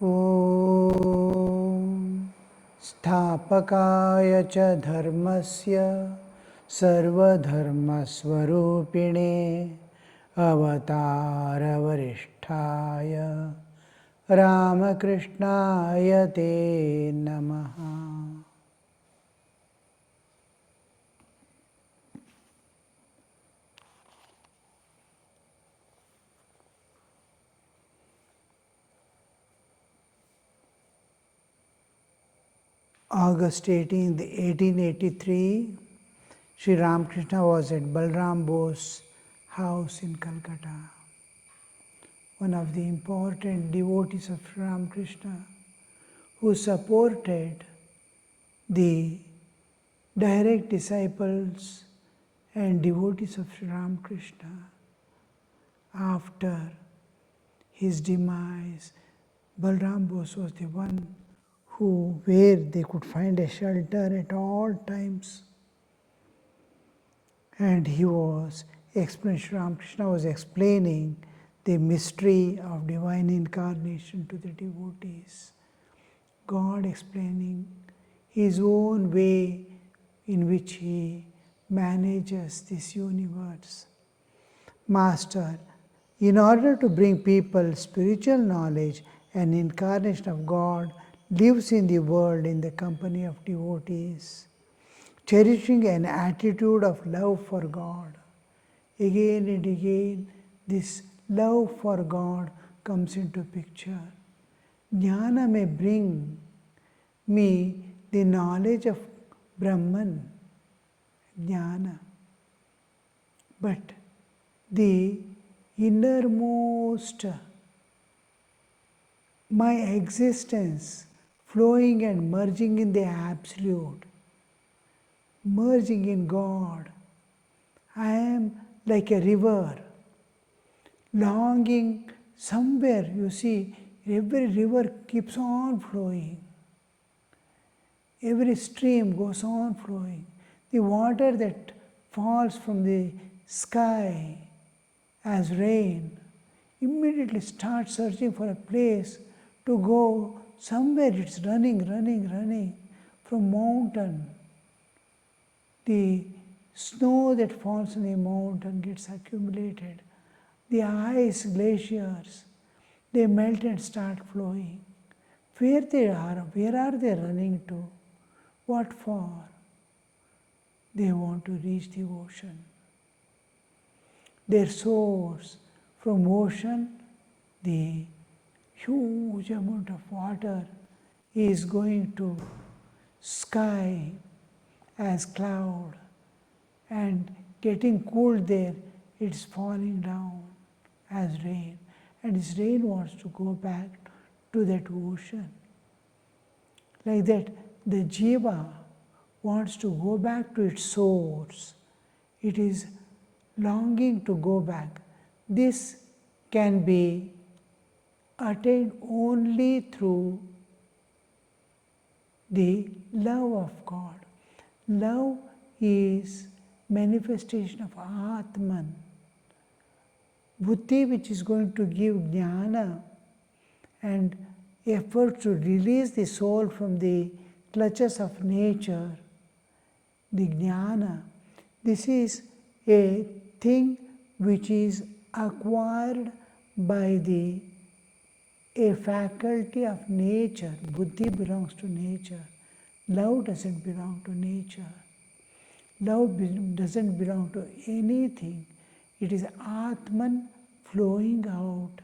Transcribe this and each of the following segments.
ॐ स्थापकाय च धर्मस्य सर्वधर्मस्वरूपिणे अवतारवरिष्ठाय रामकृष्णाय ते नमः। August 18, 1883, Sri Ramakrishna was at Balram Bose's house in Calcutta. One of the important devotees of Sri Ramakrishna who supported the direct disciples and devotees of Sri Ramakrishna after his demise. Balram Bose was the one where they could find a shelter at all times. And he was explaining, Sri Ramakrishna was explaining the mystery of divine incarnation to the devotees. God explaining his own way in which he manages this universe. Master, in order to bring people spiritual knowledge, an incarnation of God lives in the world in the company of devotees, cherishing an attitude of love for God. Again and again, this love for God comes into picture. Jnana may bring me the knowledge of Brahman, Jnana, but the innermost, my existence flowing and merging in the Absolute, merging in God. I am like a river, longing somewhere. You see, every river keeps on flowing. Every stream goes on flowing. The water that falls from the sky as rain immediately starts searching for a place to go. Somewhere it's running from mountain. The snow that falls on the mountain gets accumulated. The ice glaciers, they melt and start flowing. Where are they running to? What for? They want to reach the ocean. Their source from ocean, the huge amount of water is going to sky as cloud, and getting cooled there, it's falling down as rain, and this rain wants to go back to that ocean. Like that, the jiva wants to go back to its source. It is longing to go back. This can be attained only through the love of God. Love is manifestation of Atman. Buddhi, which is going to give jnana and effort to release the soul from the clutches of nature, the jnana. This is a thing which is acquired by a faculty of nature. Buddhi belongs to nature. Love doesn't belong to nature. Love doesn't belong to anything. It is Atman flowing out.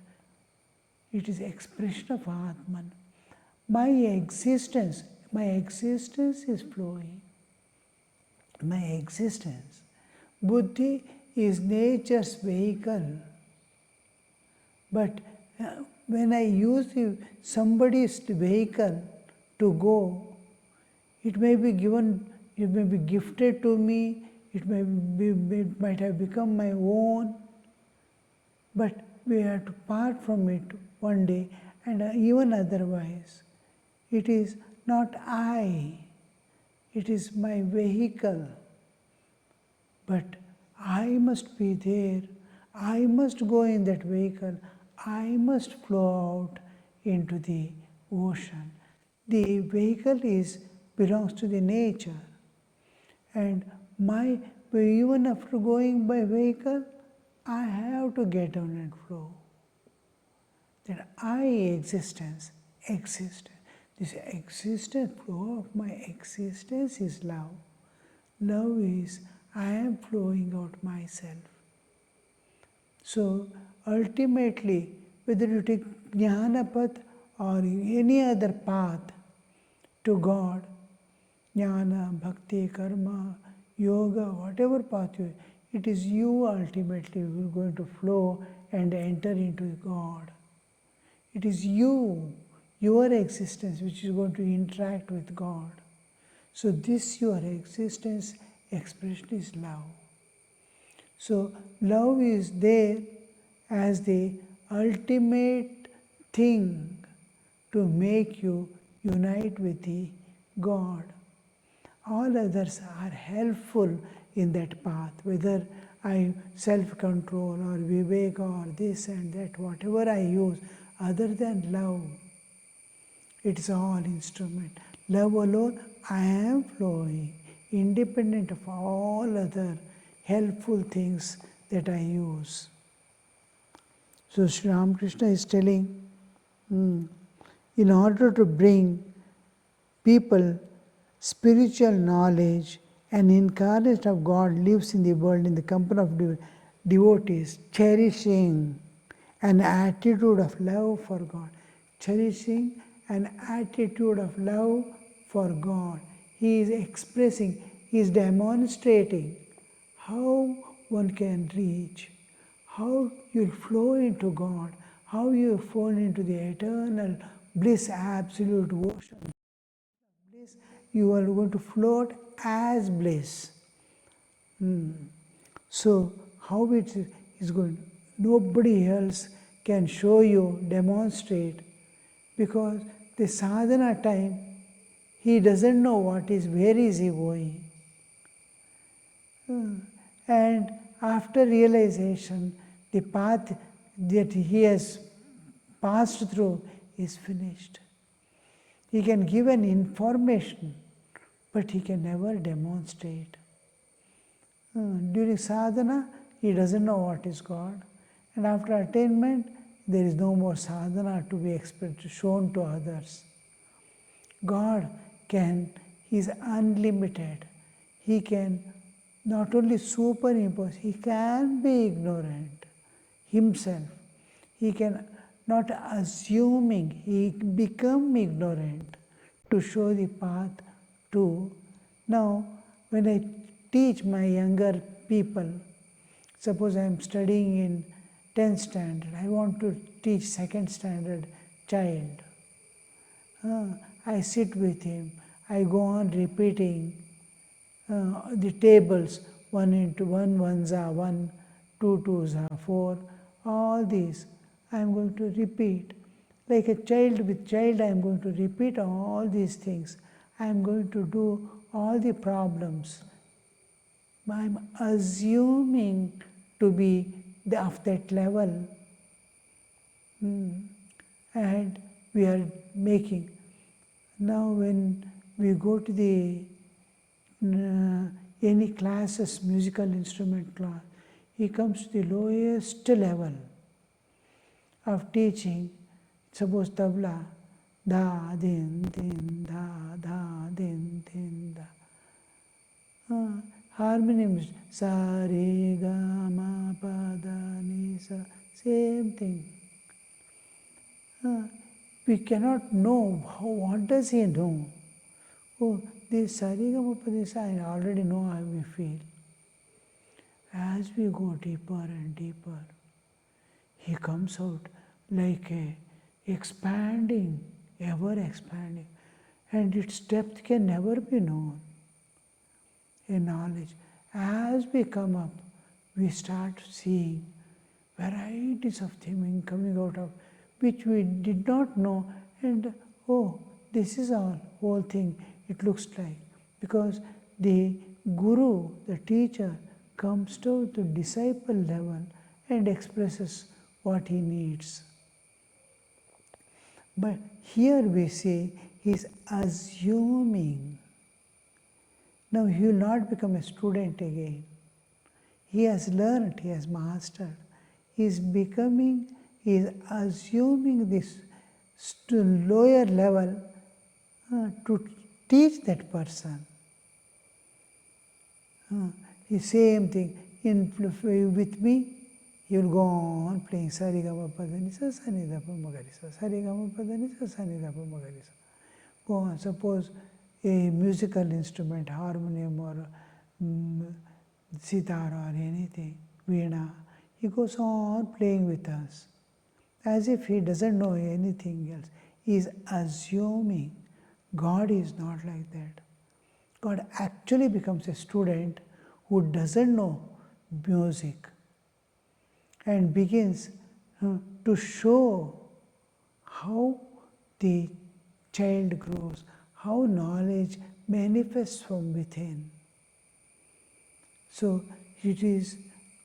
It is expression of Atman. My existence is flowing. My existence. Buddhi is nature's vehicle. But when I use somebody's vehicle to go, it may be gifted to me, it might have become my own, but we have to part from it one day, and even otherwise. It is not I, it is my vehicle. But I must be there, I must go in that vehicle, I must flow out into the ocean. The vehicle belongs to the nature. And even after going by vehicle, I have to get on and flow. That I existence. This existence, flow of my existence is love. Love is I am flowing out myself. So ultimately, whether you take Jnana path or any other path to God, Jnana, Bhakti, Karma, Yoga, whatever path it is you ultimately who are going to flow and enter into God. It is you, your existence, which is going to interact with God. So this your existence expression is love. So love is there as the ultimate thing to make you unite with the God. All others are helpful in that path, whether I self-control or vivek or this and that, whatever I use, other than love, it's all instrument. Love alone, I am flowing, independent of all other helpful things that I use. So Sri Ramakrishna is telling, in order to bring people spiritual knowledge, an incarnate of God lives in the world in the company of devotees, cherishing an attitude of love for God. Cherishing an attitude of love for God. He is expressing, he is demonstrating how one can reach, how you flow into God, how you fall into the eternal bliss, absolute ocean. Bliss, you are going to float as bliss. So how it is going, nobody else can show you, demonstrate, because the sadhana time, he doesn't know where is he going. And after realization, the path that he has passed through is finished. He can give an information, but he can never demonstrate. During sadhana, he doesn't know what is God. And after attainment, there is no more sadhana to be shown to others. God is unlimited. He can not only superimpose, he can be ignorant himself. He can not assuming, he become ignorant to show the path to. Now, when I teach my younger people, suppose I am studying in 10th standard, I want to teach 2nd standard child. I sit with him, I go on repeating the tables, 1 into 1, 1s are 1, 2 2s are 4, all these I am going to repeat. Like a child with child, I am going to repeat all these things. I am going to do all the problems. I am assuming to be of that level. And we are making. Now when we go to the any classes, musical instrument class, he comes to the lowest level of teaching. Suppose tabla, da, din, da, din, da. Harmonium is sa, re, ga, ma, pa, da, ni, sa, same thing. We cannot know what does he know. Oh, this Sarigamapadisa, I already know how we feel. As we go deeper and deeper, he comes out like a expanding, ever expanding, and its depth can never be known. A knowledge. As we come up, we start seeing varieties of things coming out of which we did not know, and oh, this is our whole thing. It looks like, because the guru, the teacher, comes to the disciple level and expresses what he needs. But here we see he is assuming. Now he will not become a student again. He has learned, he has mastered. He is assuming this lower level to teach that person. The same thing with me. You will go on playing Sarigama-Padanisa, Sanidapa-Magarisa, Sarigama-Padanisa, Sanidapa-Magarisa. Go on. Suppose a musical instrument, harmonium or sitar or anything, veena, he goes on playing with us as if he doesn't know anything else. He is assuming. God is not like that. God actually becomes a student who doesn't know music and begins to show how the child grows, how knowledge manifests from within. So it is,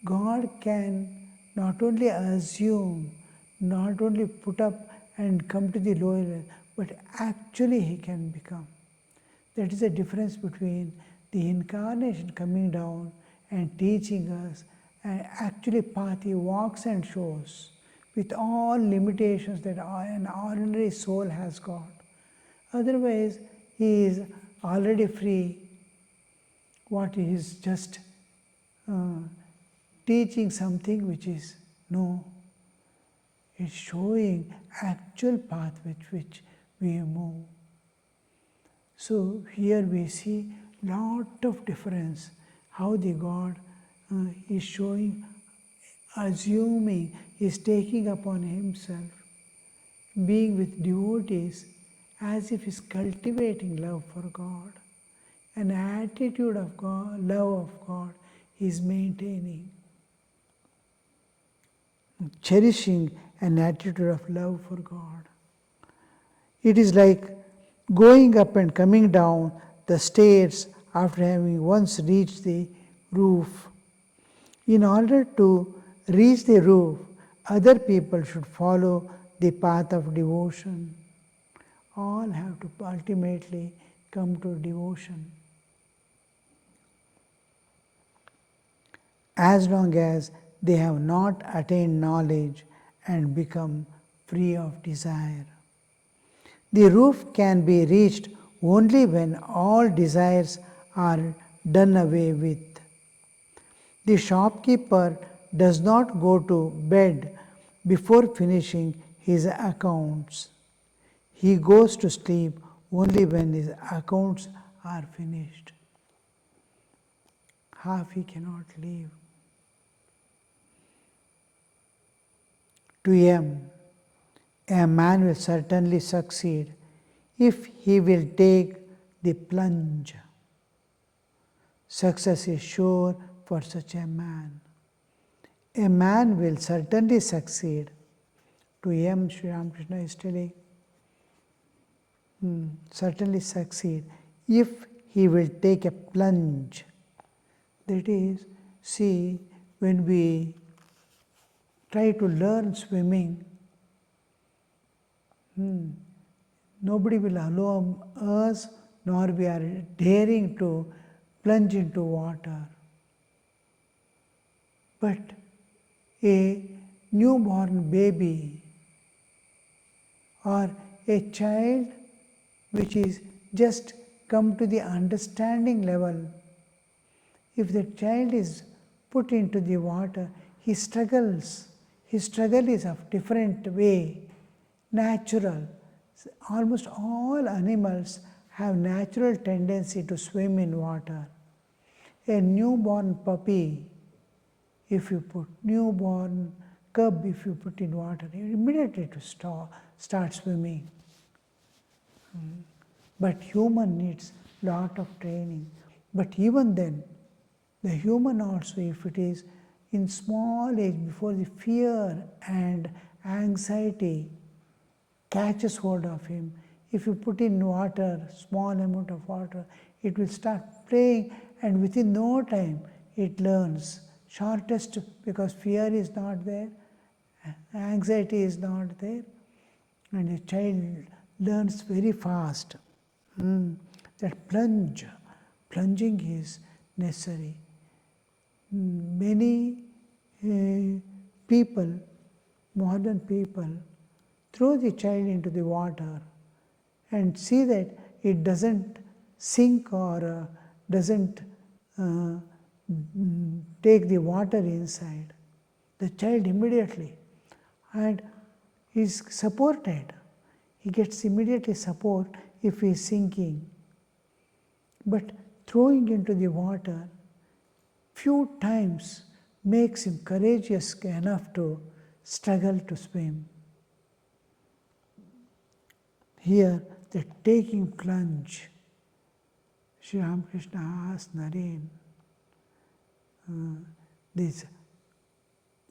God can not only assume, not only put up and come to the lower level, but actually he can become. That is the difference between the incarnation coming down and teaching us, and actually Pāti walks and shows with all limitations that an ordinary soul has got. Otherwise, he is already free. What he is just teaching something which is no. It's showing actual path with which we move. So here we see lot of difference how the God is showing, assuming, is taking upon himself, being with devotees as if he's cultivating love for God. An attitude of God, love of God, is maintaining. Cherishing an attitude of love for God. It is like going up and coming down the stairs after having once reached the roof. In order to reach the roof, other people should follow the path of devotion. All have to ultimately come to devotion. As long as they have not attained knowledge and become free of desire. The roof can be reached only when all desires are done away with. The shopkeeper does not go to bed before finishing his accounts. He goes to sleep only when his accounts are finished. Half he cannot leave. To him, a man will certainly succeed if he will take the plunge. Success is sure for such a man. A man will certainly succeed. To him, Sri Ramakrishna is telling, certainly succeed if he will take a plunge. That is, see, when we try to learn swimming, nobody will allow us, nor we are daring to plunge into water. But a newborn baby or a child which is just come to the understanding level, if the child is put into the water, he struggles. His struggle is of different way, natural. Almost all animals have natural tendency to swim in water. A newborn puppy, if you put newborn cub, if you put in water, immediately to start swimming. But human needs lot of training. But even then, the human also, if it is in small age, before the fear and anxiety catches hold of him, if you put in water, small amount of water, it will start playing, and within no time it learns. Shortest, because fear is not there, anxiety is not there, and a child learns very fast. That plunging is necessary. Many people, modern people, throw the child into the water and see that it doesn't sink or doesn't take the water inside. The child immediately and is supported. He gets immediately support if he is sinking. But throwing into the water few times makes him courageous enough to struggle to swim. Here, the taking plunge, Sri Ramakrishna asked Naren, this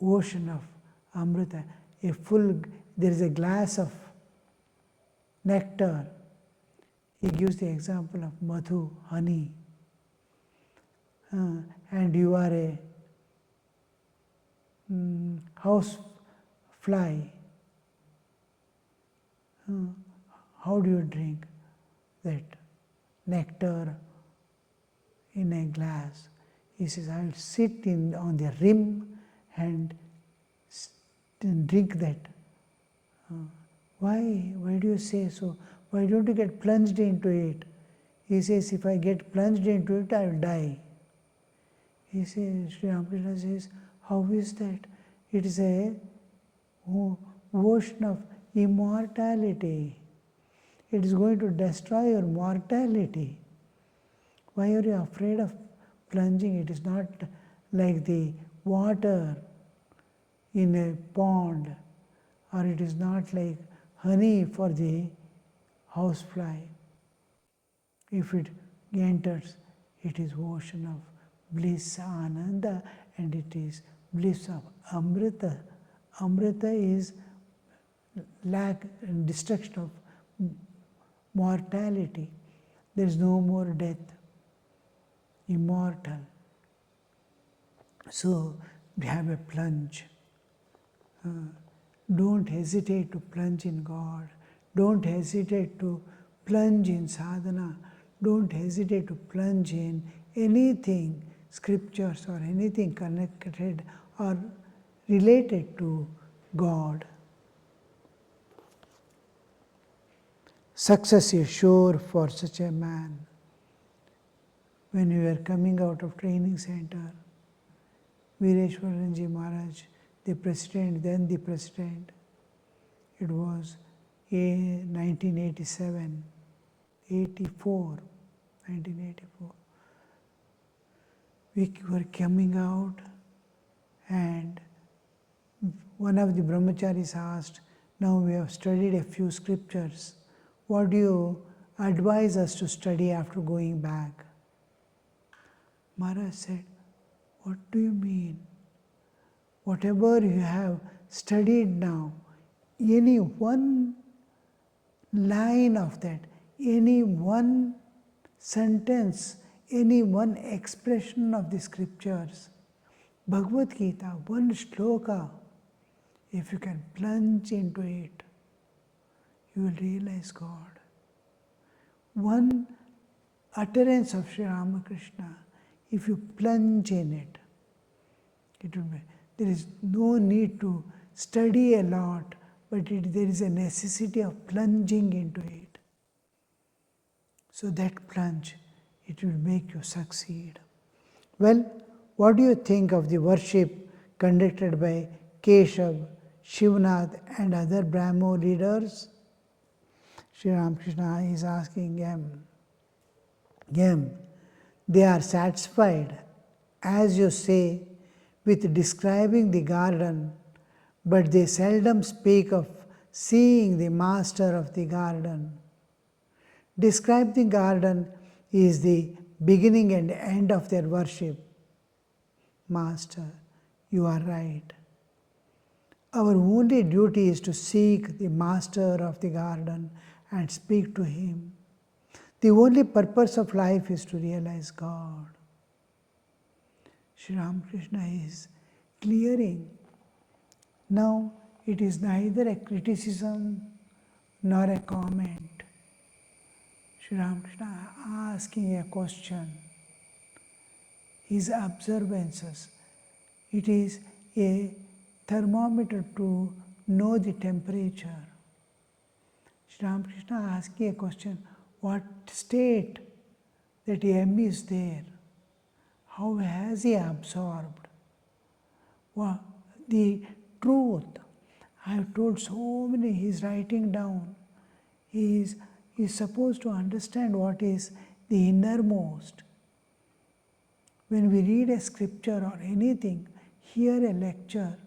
ocean of Amrita, there is a glass of nectar. He gives the example of madhu, honey, and you are a house fly. How do you drink that nectar in a glass? He says, I will sit on the rim and drink that. Why do you say so? Why don't you get plunged into it? He says, if I get plunged into it, I will die. He says, Sri Ramakrishna says, how is that? It is a ocean of immortality. It is going to destroy your mortality. Why are you afraid of plunging? It is not like the water in a pond, or it is not like honey for the housefly. If it enters, it is ocean of bliss, ananda, and it is bliss of amrita. Amrita is lack and destruction of mortality. There is no more death. Immortal. So we have a plunge. Don't hesitate to plunge in God. Don't hesitate to plunge in sadhana. Don't hesitate to plunge in anything, scriptures or anything connected or related to God. Success is sure for such a man. When we were coming out of training center, Vireshwaranji Maharaj, the president, then the president, it was 1984. We were coming out and one of the brahmacharis asked, now we have studied a few scriptures, what do you advise us to study after going back? Maharaj said, what do you mean? Whatever you have studied now, any one line of that, any one sentence, any one expression of the scriptures, Bhagavad Gita, one shloka, if you can plunge into it, you will realize God. One utterance of Sri Ramakrishna, if you plunge in it, it will be. There is no need to study a lot, but there is a necessity of plunging into it. So that plunge, it will make you succeed. Well, what do you think of the worship conducted by Keshav, Shivnath and other Brahmo leaders? Sri Ramakrishna is asking them, they are satisfied, as you say, with describing the garden, but they seldom speak of seeing the master of the garden. Describe the garden is the beginning and end of their worship. Master, you are right. Our only duty is to seek the master of the garden and speak to him. The only purpose of life is to realize God. Sri Ramakrishna is clearing. Now, it is neither a criticism nor a comment. Sri Ramakrishna asking a question. His observances. It is a thermometer to know the temperature. Sri Ramakrishna asking a question, what state that M is there? How has he absorbed? Well, the truth, I have told so many, he is writing down. He is supposed to understand what is the innermost. When we read a scripture or anything, hear a lecture,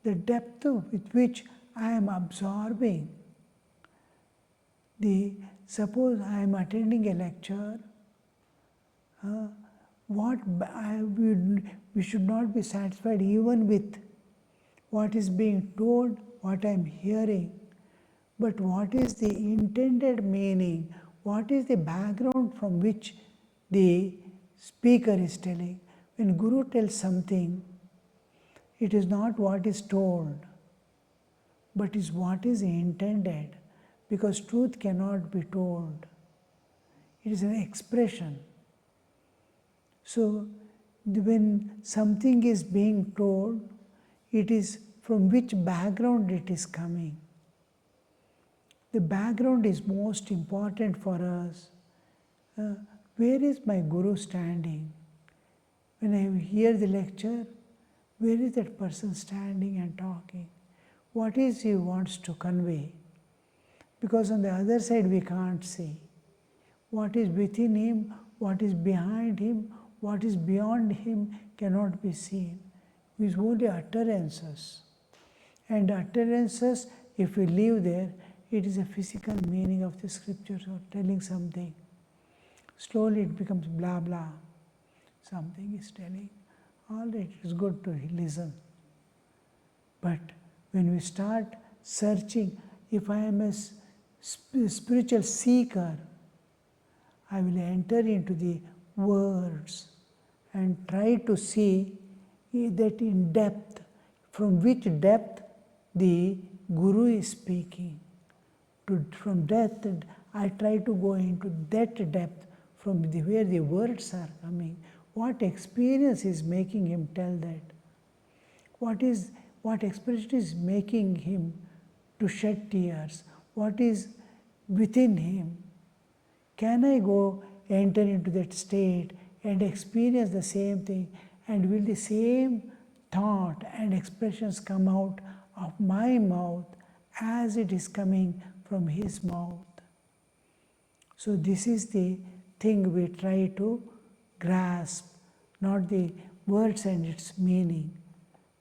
the depth with which I am absorbing. Suppose I am attending a lecture, we should not be satisfied even with what is being told, what I am hearing, but what is the intended meaning, what is the background from which the speaker is telling. When Guru tells something, it is not what is told, but is what is intended, because truth cannot be told. It is an expression. So, when something is being told, it is from which background it is coming. The background is most important for us. Where is my Guru standing? When I hear the lecture, where is that person standing and talking? What is he wants to convey? Because on the other side we can't see. What is within him, what is behind him, what is beyond him cannot be seen. It is only utterances. And utterances, if we leave there, it is a physical meaning of the scriptures or telling something. Slowly it becomes blah blah. Something is telling. All right, it is good to listen. But when we start searching, if I am a spiritual seeker, I will enter into the words and try to see that in depth, from which depth the Guru is speaking. From depth, I try to go into that depth from where the words are coming. What experience is making him tell that? What expression is making him to shed tears? What is within him? Can I go enter into that state and experience the same thing? And will the same thought and expressions come out of my mouth as it is coming from his mouth? So this is the thing we try to grasp, not the words and its meaning.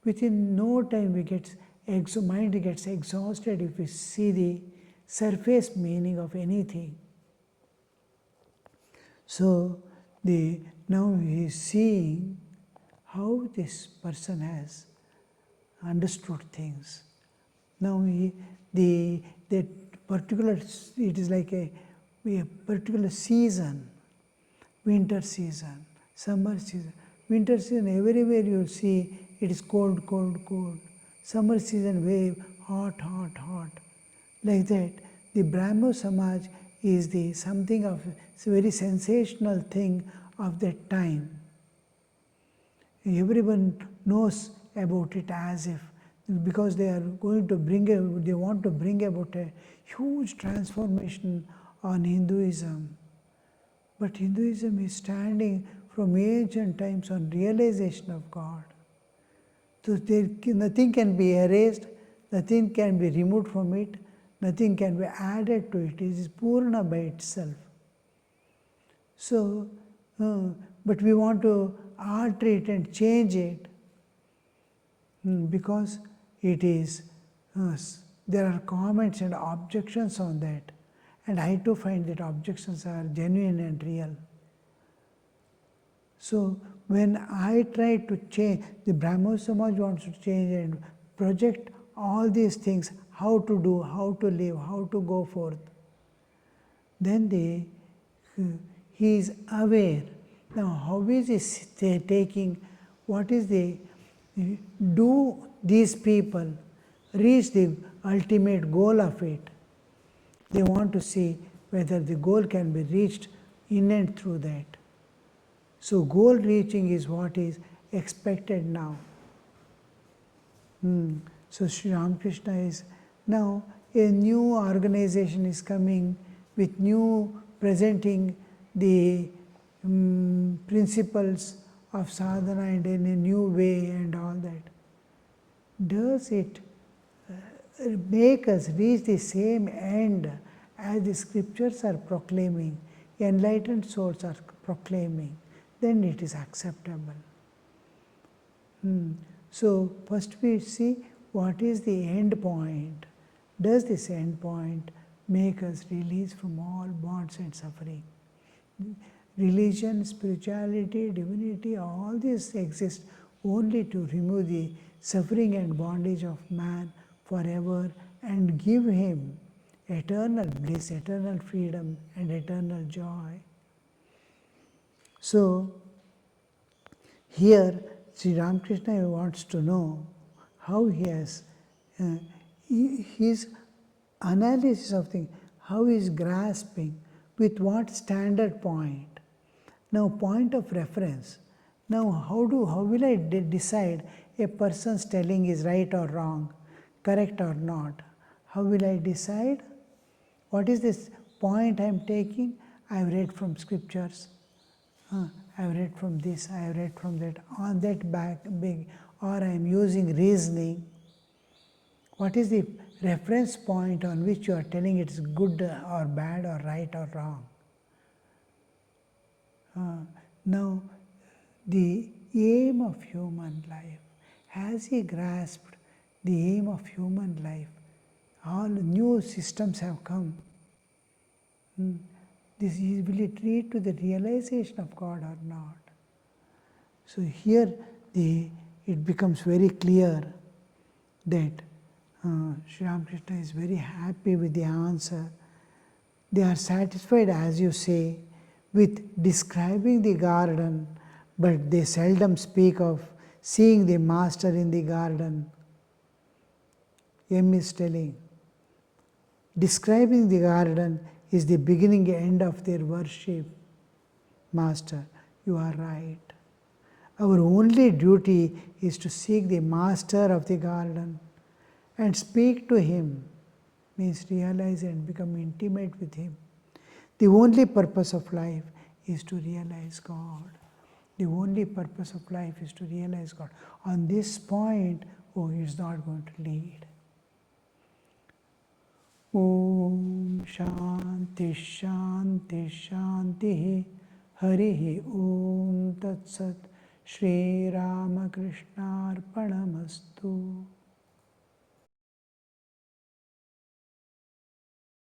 Within no time mind gets exhausted if we see the surface meaning of anything. So now he is seeing how this person has understood things. Now that particular, it is like a particular season, winter season, summer season. Winter season, everywhere you will see it is cold, cold, cold. Summer season, wave, hot, hot, hot. Like that, the Brahmo Samaj is something of a very sensational thing of that time. Everyone knows about it as if, because they are going to they want to bring about a huge transformation on Hinduism. But Hinduism is standing from ancient times on realization of God. So nothing can be erased, nothing can be removed from it, nothing can be added to it. It is Purna by itself. So, but we want to alter it and change it because it is, there are comments and objections on that. And I too find that objections are genuine and real. So when I try to change, the Brahmo Samaj wants to change and project all these things, how to do, how to live, how to go forth. Then he is aware. Now how is he taking, what is do these people reach the ultimate goal of it? They want to see whether the goal can be reached in and through that. So goal reaching is what is expected now. So Sri Ramakrishna is now a new organization is coming with new presenting the principles of sadhana and in a new way and all that. Does it make us reach the same end as the scriptures are proclaiming, enlightened souls are proclaiming? Then it is acceptable. So first we see what is the end point. Does this end point make us release from all bonds and suffering? Religion, spirituality, divinity, all these exist only to remove the suffering and bondage of man forever and give him eternal bliss, eternal freedom and eternal joy. So here Sri Ramakrishna wants to know how he has his analysis of things, how he is grasping, with what standard point. Now point of reference. Now how will I decide a person's telling is right or wrong, correct or not? How will I decide? What is this point I am taking? I have read from scriptures. I have read from this, I have read from that, on that back big, or I am using reasoning. What is the reference point on which you are telling it is good or bad or right or wrong? Now, the aim of human life, has he grasped the aim of human life? All new systems have come. This will it lead to the realization of God or not? So here it becomes very clear that Sri Ramakrishna is very happy with the answer. They are satisfied, as you say, with describing the garden, but they seldom speak of seeing the master in the garden. M is telling, describing the garden is the beginning and end of their worship. Master, you are right. Our only duty is to seek the master of the garden and speak to him, means realize and become intimate with him. The only purpose of life is to realize God. The only purpose of life is to realize God. On this point, he is not going to lead. Om Shanti Shanti Shanti Harihi Om Tat Sat Shri Ramakrishna Arpanamastu.